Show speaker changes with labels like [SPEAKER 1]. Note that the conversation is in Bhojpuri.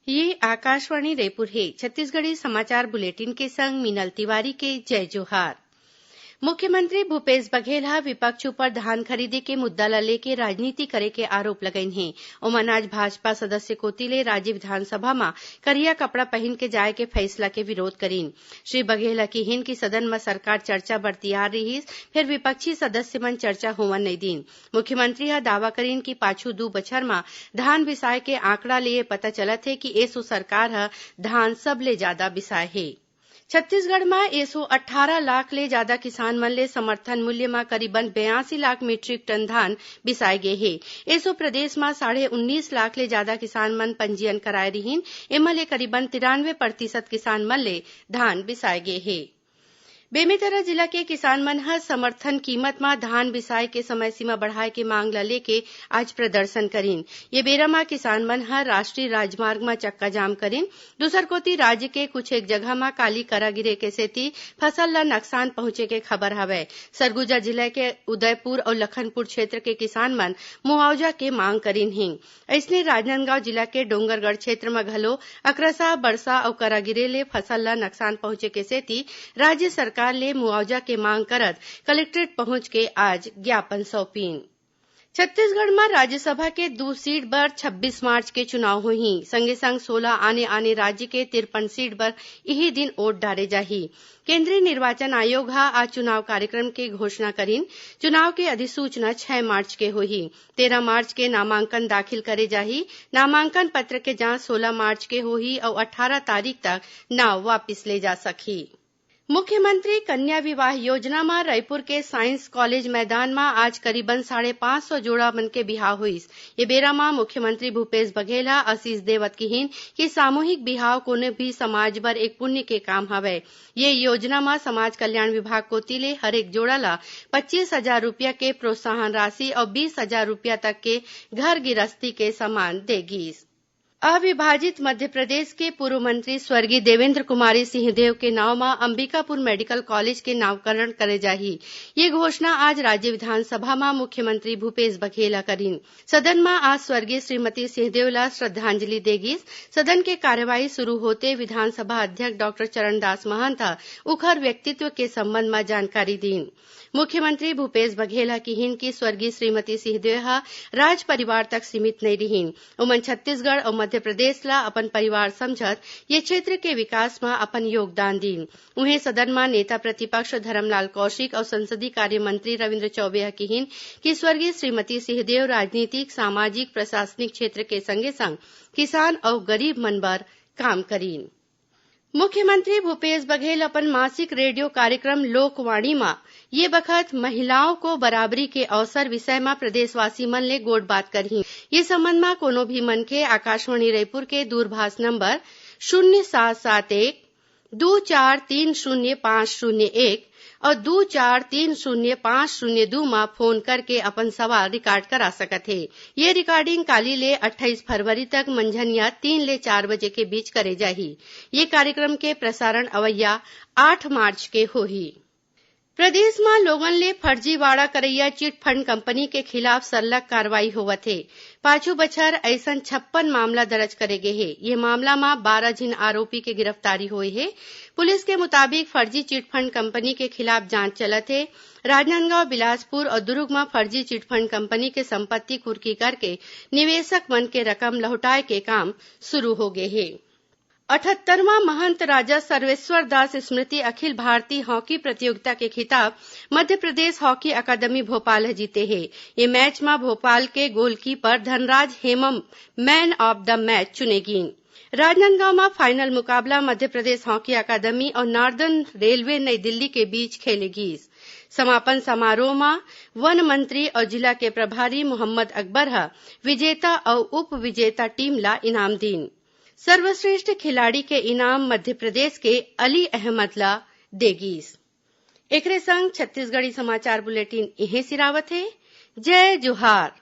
[SPEAKER 1] ये आकाशवाणी रायपुर है। छत्तीसगढ़ी समाचार बुलेटिन के संग मीनल तिवारी के जय जोहार। मुख्यमंत्री भूपेश बघेल ह विपक्ष ऊपर धान खरीदी के मुद्दा ल लेके राजनीति करे के आरोप लगइन हे। ओमन आज भाजपा सदस्य कोती ले राज्य विधानसभा म करिया कपड़ा पहिन के जाए के फैसला के विरोध करीन। श्री बघेल ह कहिन कि सदन म सरकार चर्चा बर तियार रिहिस, फिर विपक्षी सदस्य मन चर्चा होवन नइ दिन। मुख्यमंत्री ह दावा करीन कि पाछू 2 बछर म धान बिसाए के आंकड़ा ले ये पता चलत हे कि एसो सरकार ह धान सबले जादा बिसाए हे। छत्तीसगढ़ म एसो 18 लाख ले जादा किसान मन ले समर्थन मूल्य म करीबन 82 लाख मीट्रिक टन धान बिसाए गे हे। एसो प्रदेश म 19.5 लाख ले जादा किसान मन पंजीयन कराए रिहिन। एमा ले करीबन 93% किसान मन ले धान बिसाए गे हे। बेमेतरा जिला के किसान मन ह समर्थन कीमत म धान बिसाए के समय सीमा बढ़ाए के मांग ल लेके आज प्रदर्शन करीन। ये बेरा म किसान मन ह राष्ट्रीय राजमार्ग म चक्का जाम करीन। दूसर कोती राज्य के कुछ एक जगह म काली करा गिरे के सेती फसल ल नुकसान पहुंचे के खबर हवय। सरगुजा जिला के उदयपुर अउ लखनपुर क्षेत्र के किसान मन मुआवजा के मांग करीन हे। अइसने राजनांदगांव जिला के डोंगरगढ़ क्षेत्र म घलो अकरसा, बरसा अउ करा गिरे ले फसल ल नुकसान पहुंचे के सेती राज्य सरकार ले मुआवजा के मांग करत कलेक्ट्रेट पहुंच के आज ज्ञापन सौंपीन। छत्तीसगढ़ में राज्यसभा के 2 सीट बर 26 मार्च के चुनाव होही। संगे संग 16 आने राज्य के 53 सीट बर इही दिन वोट डाले जाही। केंद्रीय निर्वाचन आयोग ह आज चुनाव कार्यक्रम के घोषणा करीन। चुनाव के अधिसूचना 6 मार्च के होही। 13 मार्च के नामांकन दाखिल करे जाही। नामांकन पत्र के जांच 16 मार्च के होही अउ 18 तारीख तक नाव वापिस ले जा सकही। मुख्यमंत्री कन्या विवाह योजना में रायपुर के साइंस कॉलेज मैदान में आज करीबन 550 जोड़ा मन के बिहाव हुईस। ये बेरा में मुख्यमंत्री भूपेश बघेल ह आशीष देवत किहिन कि सामूहिक बिहाव कोनो भी समाज बर एक पुण्य के काम हवय। ये योजना में समाज कल्याण विभाग कोती ले हरेक जोड़ा ल 25,000 रूपया के प्रोत्साहन राशि और 20,000 रूपया तक के घर गिरस्ती के सामान देगिस। अविभाजित मध्य प्रदेश के पूर्व मंत्री स्वर्गीय देवेंद्र कुमारी सिंहदेव के नाव में अंबिकापुर मेडिकल कॉलेज के नामकरण करे जाही। ये घोषणा आज राज्य विधानसभा में मुख्यमंत्री भूपेश बघेल करीन। सदन में आज स्वर्गीय श्रीमती सिंहदेव ला श्रद्धांजलि देगिस। सदन के कार्यवाही शुरू होते विधानसभा अध्यक्ष डॉक्टर चरणदास महंत उखर व्यक्तित्व के संबंध में जानकारी दीन। मुख्यमंत्री भूपेश बघेल किहिन कि स्वर्गीय श्रीमती सिंहदेव राज परिवार तक सीमित नहीं रहीन। ओमन छत्तीसगढ़ और मध्य प्रदेश ला अपन परिवार समझत ये क्षेत्र के विकास में अपन योगदान दीन। उन्हें सदन में नेता प्रतिपक्ष धरमलाल कौशिक और संसदीय कार्य मंत्री रविन्द्र चौबे किहिन कि स्वर्गीय श्रीमती सिंहदेव राजनीतिक, सामाजिक, प्रशासनिक क्षेत्र के संगे संग किसान और गरीब मन बर काम करीन। मुख्यमंत्री भूपेश बघेल अपन मासिक रेडियो कार्यक्रम लोकवाणी में ये बखत महिलाओं को बराबरी के अवसर विषय में प्रदेशवासी मन ले गोठ बात करही। ये संबंध में कोनो भी मनखे आकाशवाणी रायपुर के दूरभाष नंबर 0771 2430 और 2430 में फोन करके अपन सवाल रिकॉर्ड करा सकत हे। ये रिकॉर्डिंग काली ले 28 फरवरी तक मंझनिया 3 ले 4 बजे के बीच करे जाही। ये कार्यक्रम के प्रसारण अवैया 8 मार्च के होही। प्रदेश में लोगन ले फर्जीवाड़ा करैया चिटफंड कंपनी के खिलाफ सरलग कार्रवाई होवत हे। पाछू बछर ऐसन 56 मामला दर्ज करे गे हे। ये मामला में 12 झिन आरोपी के गिरफ्तारी होई है। पुलिस के मुताबिक फर्जी चिटफंड कंपनी के खिलाफ जांच चलत है। राजनांदगांव, बिलासपुर और दुर्ग में फर्जी चिटफंड कंपनी के संपत्ति कुर्की करके निवेशक मन के रकम लौटाए के काम शुरू हो गए है। 78वां महंत राजा सर्वेश्वर दास स्मृति अखिल भारतीय हॉकी प्रतियोगिता के खिताब मध्य प्रदेश हॉकी अकादमी भोपाल जीते हैं। ये मैच में भोपाल के goalkeeper Dhanraj Hemam man of the match चुनेगी। राजनांदगांव में फाइनल मुकाबला मध्य प्रदेश हॉकी अकादमी और नॉर्दर्न रेलवे नई दिल्ली के बीच खेलेगी। समापन समारोह में वन मंत्री और जिला के प्रभारी मोहम्मद अकबर विजेता और उप विजेता टीम ला इनाम दीन। सर्वश्रेष्ठ खिलाड़ी के इनाम मध्य प्रदेश के अली अहमद ला देगीस। एकरे संग छत्तीसगढ़ी समाचार बुलेटिन इहे सिरावत है। जय जोहार।